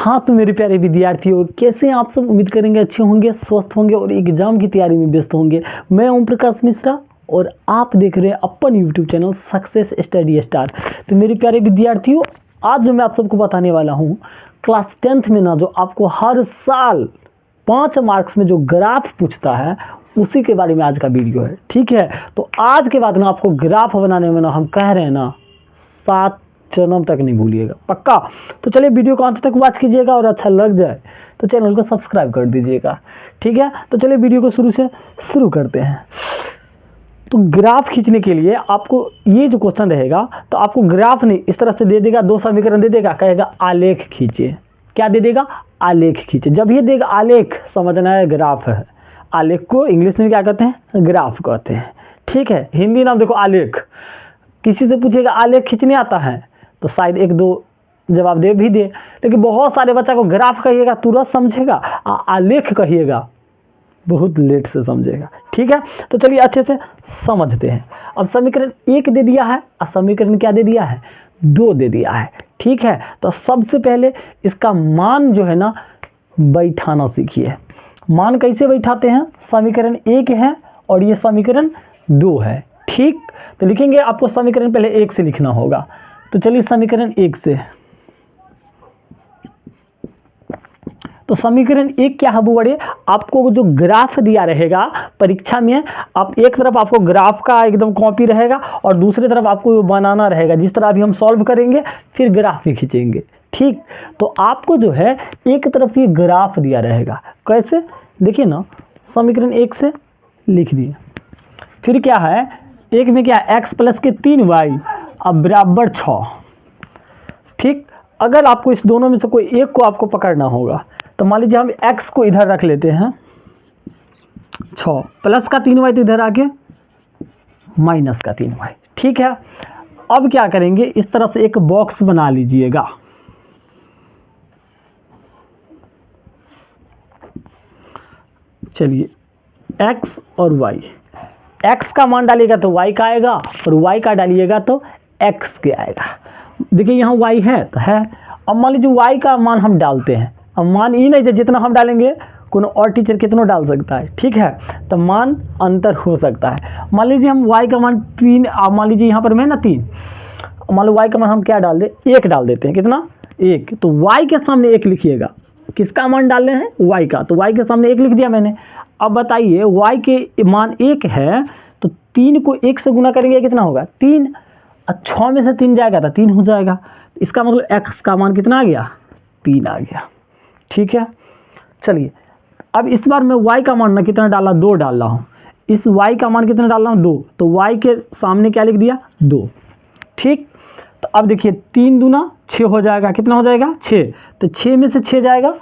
हाँ तो मेरे प्यारे विद्यार्थियों, कैसे हैं आप सब। उम्मीद करेंगे अच्छे होंगे, स्वस्थ होंगे और एग्जाम की तैयारी में व्यस्त होंगे। मैं ओम प्रकाश मिश्रा और आप देख रहे हैं अपन YouTube channel success study star. तो मेरे प्यारे विद्यार्थियों, आज जो मैं आप सबको बताने वाला हूँ, क्लास 10th में ना जो आपको हर साल 5 मार्क्स में जो ग्राफ पूछता है उसी के बारे में आज का वीडियो है। ठीक है, तो आज के बाद ना आपको ग्राफ बनाने में ना हम कह रहे हैं ना 7 जन्म तक नहीं भूलिएगा, पक्का। तो चलिए वीडियो को अंत तक वॉच कीजिएगा और अच्छा लग जाए तो चैनल को सब्सक्राइब कर दीजिएगा। ठीक है, तो चलिए वीडियो को शुरू करते हैं। तो ग्राफ खींचने के लिए आपको ये जो क्वेश्चन रहेगा, तो आपको ग्राफ नहीं इस तरह से दे देगा, 2 समीकरण दे देगा, कहेगा आलेख खींचिए। क्या दे देगा? आलेख खींचिए। जब ये देगा आलेख, समझना है ग्राफ है। आलेख को इंग्लिश में क्या कहते हैं? ग्राफ कहते हैं। ठीक है, हिंदी नाम देखो आलेख। किसी से पूछेगा आलेख खींचने आता है तो शायद 1-2 जवाब दे भी दे, लेकिन बहुत सारे बच्चा को ग्राफ कहिएगा तुरंत समझेगा, आलेख कहिएगा बहुत लेट से समझेगा। ठीक है, तो चलिए अच्छे से समझते हैं। अब समीकरण 1 दे दिया है और समीकरण क्या दे दिया है? 2 दे दिया है। ठीक है, तो सबसे पहले इसका मान जो है ना बैठाना सीखिए। मान कैसे बैठाते हैं? समीकरण 1 है और ये समीकरण 2 है। ठीक, तो लिखेंगे, आपको समीकरण पहले 1 से लिखना होगा। तो चलिए समीकरण 1 से, तो समीकरण 1 क्या है बड़े? आपको जो ग्राफ दिया रहेगा परीक्षा में, आप एक तरफ आपको ग्राफ का एकदम कॉपी रहेगा और दूसरी तरफ आपको वो बनाना रहेगा। जिस तरह अभी हम सॉल्व करेंगे फिर ग्राफ भी खींचेंगे। ठीक, तो आपको जो है एक तरफ ये ग्राफ दिया रहेगा। कैसे? देखिए ना, समीकरण 1 से लिख दिए। फिर क्या है? 1 में क्या? x प्लस के 3y अब बराबर 6। ठीक, अगर आपको इस दोनों में से कोई एक को आपको पकड़ना होगा तो मान लीजिए हम x को इधर रख लेते हैं 6, प्लस का 3y तो इधर आके माइनस का 3y। ठीक है, अब क्या करेंगे? इस तरह से एक बॉक्स बना लीजिएगा। चलिए x और y, x का मान डालिएगा तो y का आएगा और y का डालिएगा तो x के आएगा। देखिए यहाँ y है तो है। अब मान लीजिए y का मान हम डालते हैं। अब मान ये नहीं, जितना हम डालेंगे कोनो और टीचर कितना डाल सकता है। ठीक है, तो मान अंतर हो सकता है। मान लीजिए हम y का मान 3, मान लीजिए यहाँ पर मैं ना 3, मान लो y का मान हम क्या डाल दे? 1 डाल देते हैं। कितना? 1। तो y के सामने 1 लिखिएगा। किसका मान डालने हैं? y का। तो y के सामने 1 लिख दिया मैंने। अब बताइए y के मान 1 है तो 3 को 1 से गुना करेंगे कितना होगा? 3। 6 में से 3 जाएगा तो 3 हो जाएगा। इसका मतलब x का मान कितना आ गया? 3 आ गया। ठीक है, चलिए अब इस बार मैं y का मान ना कितना डाला? 2 डाल रहा हूँ। इस y का मान कितना डाल रहा हूँ? 2। तो y के सामने क्या लिख दिया? 2। ठीक, तो अब देखिए 3 दूना 6 हो जाएगा। कितना हो जाएगा? 6। तो 6 में से 6 जाएगा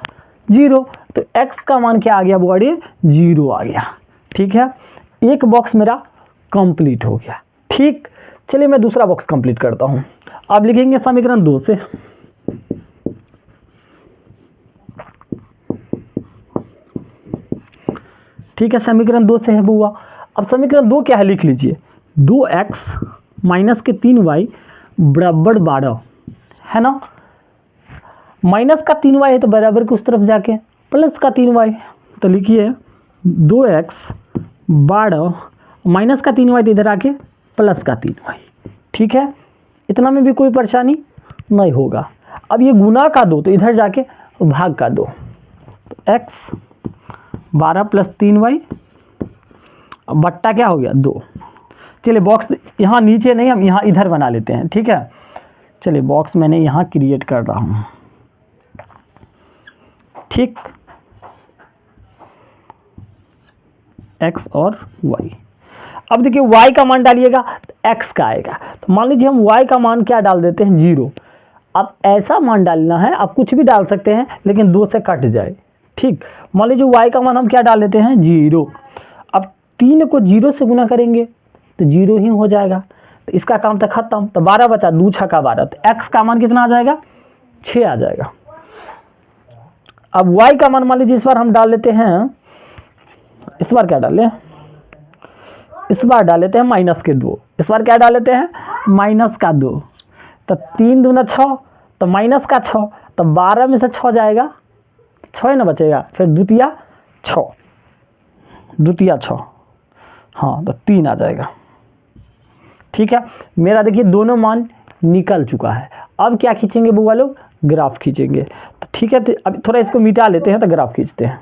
0। तो x का मान क्या आ गया बॉडी? 0 आ गया। ठीक है, एक बॉक्स मेरा कंप्लीट हो गया। ठीक, चलिए मैं दूसरा बॉक्स कंप्लीट करता हूँ। अब लिखेंगे समीकरण 2 से। ठीक है, समीकरण 2 से है बुआ। अब समीकरण 2 क्या है? लिख लीजिए, 2x माइनस के 3y बराबर 12 है ना। माइनस का 3y है तो बराबर के उस तरफ जाके प्लस का 3y। तो लिखिए 2x 12 माइनस का 3y तो इधर आके प्लस का 3y। ठीक है, इतना में भी कोई परेशानी नहीं होगा। अब ये गुना का 2 तो इधर जाके भाग का 2। तो x 12 प्लस 3y अब बट्टा क्या हो गया? 2। चलिए बॉक्स यहाँ नीचे नहीं, हम यहाँ इधर बना लेते हैं। ठीक है, चलिए बॉक्स मैंने यहाँ क्रिएट कर रहा हूँ। ठीक, x और y। अब देखिए y का मान डालिएगा तो x का आएगा। तो मान लीजिए हम y का मान क्या डाल देते हैं? 0। अब ऐसा मान डालना है, आप कुछ भी डाल सकते हैं लेकिन 2 से कट जाए। ठीक, मान लीजिए y का मान हम क्या डाल देते हैं? 0। अब 3 को 0 से गुना करेंगे तो 0 ही हो जाएगा। तो इसका काम तो खत्म। तो 12 बचा, 2 छक्का 12। तो x का मान कितना आ जाएगा? 6 आ जाएगा। अब y का मान मान लीजिए इस बार हम डाल लेते हैं, इस बार क्या डालें? इस बार डाल लेते हैं माइनस के 2। इस बार क्या डाल लेते हैं? माइनस का 2। तो 3 दूना 6, तो माइनस का 6। तो 12 में से 6 जाएगा, 6 ना बचेगा, फिर द्वितीया 6, द्वितीया 6, हाँ तो 3 आ जाएगा। ठीक है, मेरा देखिए दोनों मान निकल चुका है। अब क्या खींचेंगे बुआ लोग, ग्राफ खींचेंगे। तो ठीक है, तो अब थोड़ा इसको मिटा लेते हैं तो ग्राफ खींचते हैं।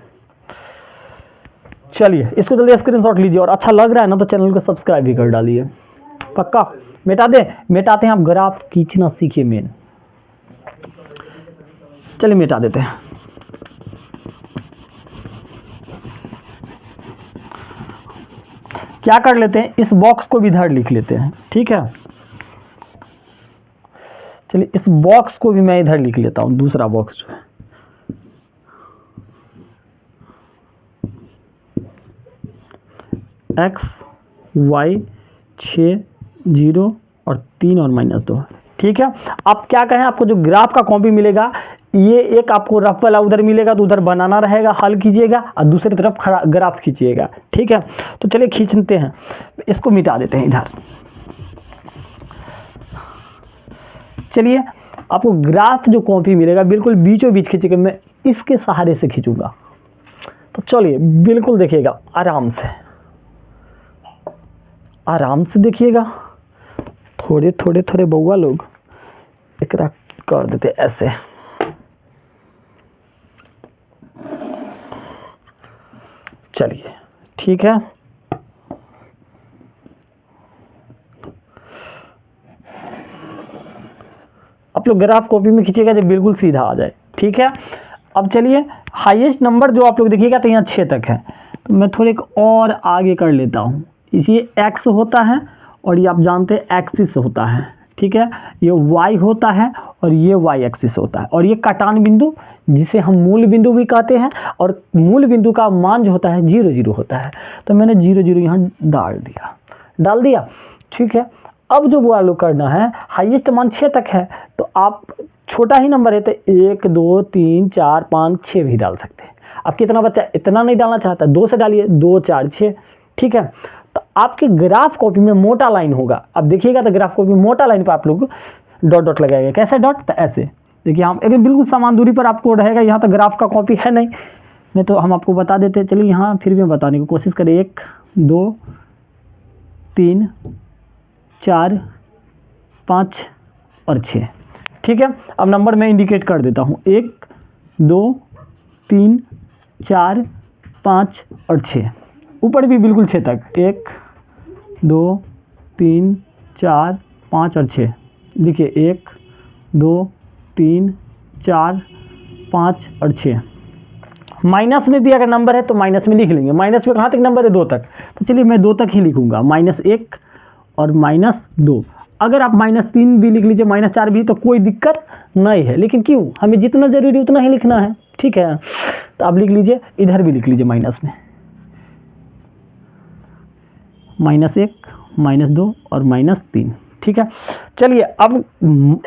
चलिए इसको जल्दी स्क्रीनशॉट लीजिए, और अच्छा लग रहा है ना तो चैनल को सब्सक्राइब भी कर डालिए। पक्का मिटा दें, मिटाते हैं। आप ग्राफ खींचना सीखिए मेन। चलिए मिटा देते हैं। क्या कर लेते हैं, इस बॉक्स को भी इधर लिख लेते हैं। ठीक है, चलिए इस बॉक्स को भी मैं इधर लिख लेता हूं, दूसरा बॉक्स जो है। x y 6 0 और 3 और -2। ठीक है, अब क्या कहें, आपको जो ग्राफ का कॉपी मिलेगा, ये एक आपको रफ वाला उधर मिलेगा तो उधर बनाना रहेगा, हल कीजिएगा और दूसरी तरफ ग्राफ खींचिएगा। ठीक है, तो चलिए खींचते हैं, इसको मिटा देते हैं इधर। चलिए आपको ग्राफ जो कॉपी मिलेगा बिल्कुल बीचों बीच खींचेगा, मैं इसके सहारे से खींचूंगा। तो चलिए बिल्कुल देखिएगा, आराम से आराम से देखिएगा। थोड़े थोड़े थोड़े बउआ लोग एक कर देते ऐसे। चलिए ठीक है, आप लोग ग्राफ कॉपी में खींचेगा जब बिल्कुल सीधा आ जाए। ठीक है, अब चलिए हाईएस्ट नंबर जो आप लोग देखिएगा तो यहाँ 6 तक है, तो मैं थोड़े और आगे कर लेता हूँ। इसी एक्स होता है और ये आप जानते हैं एक्सिस होता है। ठीक है, ये वाई होता है और ये वाई एक्सिस होता है, और ये कटान बिंदु जिसे हम मूल बिंदु भी कहते हैं, और मूल बिंदु का मान जो होता है 0 0 होता है। तो मैंने 0 0 यहाँ डाल दिया। ठीक है, अब जो वो लोग करना है, हाईएस्ट मान 6 तक है, तो आप छोटा ही नंबर है तो 1 2 3 4 5 6 भी डाल सकते हैं। अब कितना बच्चा इतना नहीं डालना चाहता, 2 से डालिए, 2 4 6। ठीक है, तो आपके ग्राफ कॉपी में मोटा लाइन होगा। अब देखिएगा तो ग्राफ कॉपी मोटा लाइन पर आप लोग डॉट डॉट लगाएंगे। कैसे डॉट, तो ऐसे देखिए, हम एकदम बिल्कुल समान दूरी पर आपको रहेगा। यहाँ तो ग्राफ का कॉपी है नहीं तो हम आपको बता देते हैं। चलिए यहाँ फिर भी हम बताने की कोशिश करें। 1 2 3 4 5 और 6। ठीक है, अब नंबर मैं इंडिकेट कर देता हूँ। 1 2 3 4 5 और 6, ऊपर भी बिल्कुल 6 तक। 1 2 3 4 5 और 6। देखिए 1 2 3 4 5 और 6। माइनस में भी अगर नंबर है तो माइनस में लिख लेंगे। माइनस में कहाँ तक नंबर है, 2 तक, तो चलिए मैं 2 तक ही लिखूंगा। -1 और -2। अगर आप -3 भी लिख लीजिए, -4 भी, तो कोई दिक्कत नहीं है। लेकिन क्यों, हमें जितना ज़रूरी उतना ही लिखना है। ठीक है, तो आप लिख लीजिए, इधर भी लिख लीजिए माइनस में -1 -2 और -3। ठीक है, चलिए अब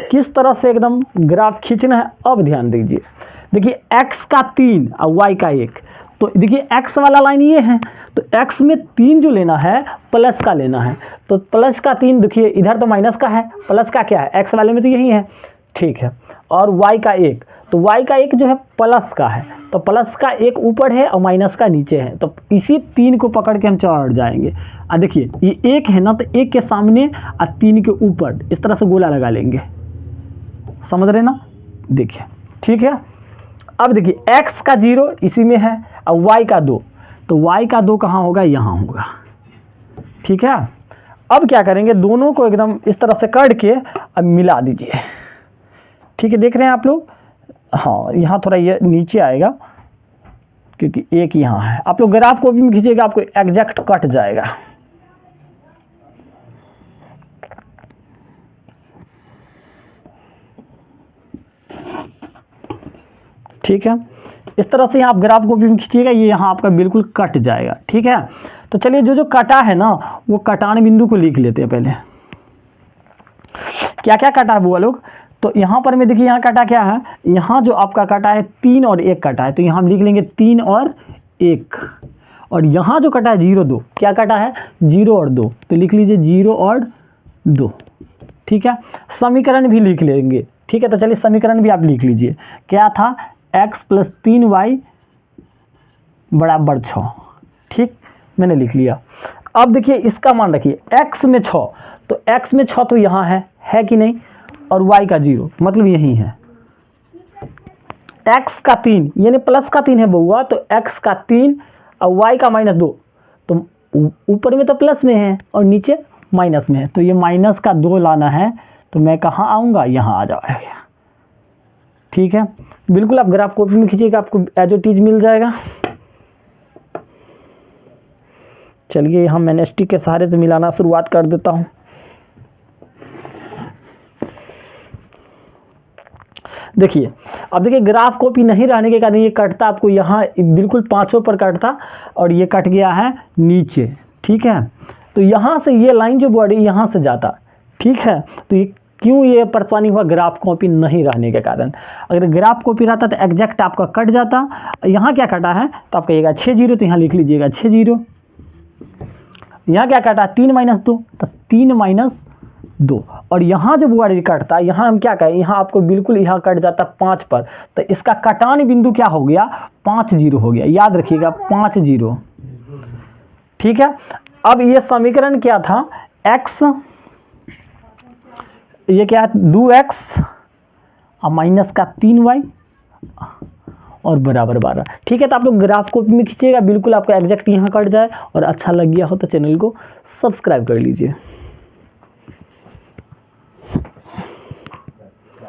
किस तरह से एकदम ग्राफ खींचना है, अब ध्यान दीजिए। देखिए x का 3 और y का 1, तो देखिए x वाला लाइन ये है, तो x में 3 जो लेना है प्लस का लेना है। तो प्लस का 3, देखिए इधर तो माइनस का है, प्लस का क्या है, x वाले में तो यही है। ठीक है, और y का 1, तो y का 1 जो है प्लस का है, तो प्लस का 1 ऊपर है और माइनस का नीचे है। तो इसी 3 को पकड़ के हम चढ़ जाएंगे। देखिए ये 1 है ना, तो 1 के सामने और 3 के ऊपर इस तरह से गोला लगा लेंगे। समझ रहे ना, देखिए। ठीक है, अब देखिए x का 0 इसी में है और y का 2, तो y का 2 कहाँ होगा, यहाँ होगा। ठीक है, अब क्या करेंगे, दोनों को एकदम इस तरह से काट के अब मिला दीजिए। ठीक है, देख रहे हैं आप लोग। हाँ, यहाँ थोड़ा ये नीचे आएगा क्योंकि 1 यहाँ है। आप लोग ग्राफ को भी खींचिएगा, आपको एग्जैक्ट कट जाएगा। ठीक है, इस तरह से आप ग्राफ को भी खींचिएगा, ये यहाँ आपका बिल्कुल कट जाएगा। ठीक है, तो चलिए जो कटा है ना, वो कटान बिंदु को लिख लेते हैं पहले। क्या क्या कटा है वो लोग, तो यहाँ पर में देखिए, यहाँ कटा क्या है, यहाँ जो आपका कटा है 3 और 1 कटा है, तो यहाँ हम लिख लेंगे 3 और 1। और यहाँ जो कटा है 0 2, क्या कटा है 0 और 2, तो लिख लीजिए 0 और 2। ठीक है, समीकरण भी लिख लेंगे, ठीक है, तो चलिए समीकरण भी आप लिख लीजिए। क्या था, x + 3y = 6। ठीक, मैंने लिख लिया। अब देखिए इसका मान रखिए, x में 6, तो x में 6 तो यहाँ है कि नहीं, और y का 0 मतलब यही है। x का 3 यानी प्लस का 3 है बउआ, तो x का 3 और y का -2, तो ऊपर में तो प्लस में है और नीचे माइनस में है, तो ये माइनस का 2 लाना है, तो मैं कहाँ आऊँगा, यहाँ आ जाएगा। ठीक है, बिल्कुल आप ग्राफ कॉपी में खींचिएगा, आपको एज इट इज मिल जाएगा। चलिए यहाँ मैंने स्टिक के सहारे से मिलाना शुरुआत कर देता हूँ। देखिए, अब देखिए ग्राफ कॉपी नहीं रहने के कारण ये कटता आपको यहाँ बिल्कुल पाँचों पर कटता, और ये कट गया है नीचे। ठीक है, तो यहाँ से ये लाइन जो बॉडी यहाँ से जाता, ठीक है, तो ये क्यों ये परेशानी हुआ, ग्राफ कॉपी नहीं रहने के कारण। अगर ग्राफ कॉपी रहता तो एग्जैक्ट आपका कट जाता। यहाँ क्या कटा है, तो आप कहिएगा 6 0, तो यहाँ लिख लीजिएगा 6 0। यहाँ क्या कटा, 3 - 2, तो 3 - 2, और यहाँ जो बुआरी कटता, यहाँ हम क्या कहें, यहाँ आपको बिल्कुल यहाँ कट जाता 5 पर, तो इसका कटान बिंदु क्या हो गया, 5 0 हो गया, याद रखिएगा 5 0। ठीक है, अब ये समीकरण क्या था, x, ये क्या है 2x और माइनस का 3y और बराबर 12। ठीक है, तो आप लोग ग्राफ कॉपी में खींचिएगा, बिल्कुल आपका एग्जैक्ट यहाँ कट जाए। और अच्छा लग गया हो तो चैनल को सब्सक्राइब कर लीजिए।